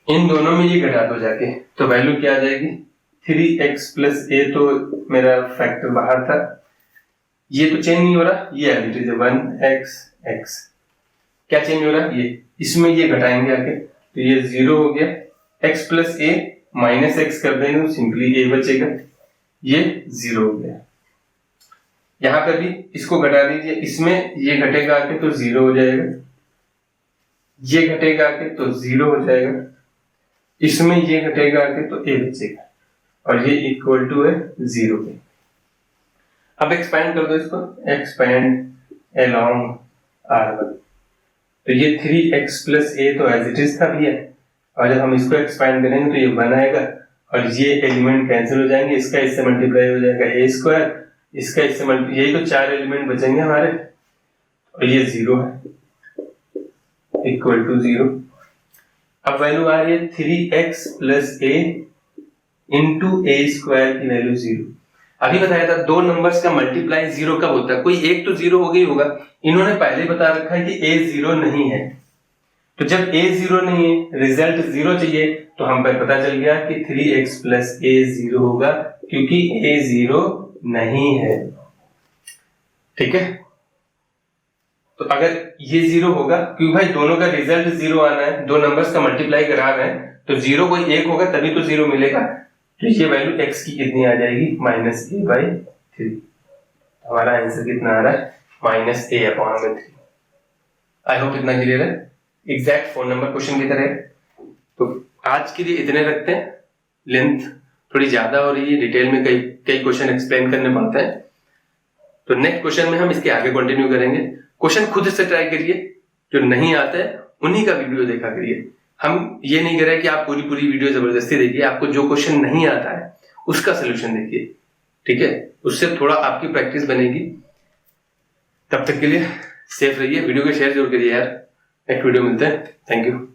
इन दोनों में ये घटा दो जाके, तो वैल्यू क्या आ जाएगी? 3x प्लस a, तो मेरा फैक्टर बाहर था, ये तो चेंज नहीं हो रहा, ये as it is 1x x। क्या चेंज हो रहा है? ये, इसमें ये घटाएंगे आके तो ये 0 हो गया। x plus a minus x कर देंगे तो सिंपली a बचेगा, ये 0 हो गया। यहां पर भी इसको घटा दीजिए, इसमें ये घटेगा आके तो 0 हो जाएगा, ये घटेगा आके तो 0 हो जाएगा, इसमें ये घटेगा आके तो a बचेगा, और ये इक्वल टू है 0 के। अब एक्सपैंड कर दो इसको, एक्सपैंड अलोंग r1, तो ये 3x प्लस a तो एज इट इज था भी है, और जब हम इसको एक्सपैंड करेंगे तो ये 1 आएगा, और ये एलिमेंट कैंसिल हो जाएंगे, इसका इससे मल्टीप्लाई हो जाएगा a स्क्वायर, इसका इससे यही तो 4 एलिमेंट बचेंगे हमारे, और ये 0 है, इक्वल टू 0। अब वैल्यू आ रही है 3x plus a into a square की वैल्यू 0। अभी बताया था दो नंबर्स का मल्टीप्लाई जीरो कब होता है, कोई एक तो जीरो हो गई होगा। इन्होंने पहले ही बता रखा है कि ए जीरो नहीं है, तो जब ए जीरो नहीं है, रिजल्ट जीरो चाहिए, तो हम पर पता चल गया कि 3x प्लस ए जीरो होगा, क्योंकि ए जीरो नहीं है। ठीक है, तो अगर ये जीरो होगा, क्योंकि भाई दोनों का रिजल्ट जीरो आना है, दो नंबर्स का मल्टीप्लाई करा रहे हैं, तो जीरो कोई एक होगा तभी तो जीरो मिलेगा। तो ये वैल्यू x की कितनी आ जाएगी, -a/3। हमारा आंसर कितना आ रहा है, -a/3। आई होप इतना क्लियर है, एग्जैक्ट 4 नंबर क्वेश्चन की तरह। तो आज के लिए इतने रखते हैं, लेंथ थोड़ी ज्यादा हो रही है, डिटेल में कई क्वेश्चन एक्सप्लेन करने पड़ते हैं। तो नेक्स्ट क्वेश्चन में हम इसके आगे कंटिन्यू करेंगे। क्वेश्चन खुद से ट्राई करिए, जो नहीं आता है उन्हीं का वीडियो देखा करिए। हम ये नहीं कर रहे कि आप पूरी वीडियो जबरदस्ती देखिए, आपको जो क्वेश्चन नहीं आता है उसका सोल्यूशन देखिए। ठीक है, उससे थोड़ा आपकी प्रैक्टिस बनेगी। तब तक के लिए सेफ रहिए, वीडियो को शेयर जरूर करिए यार। नेक्स्ट वीडियो मिलते हैं, थैंक यू।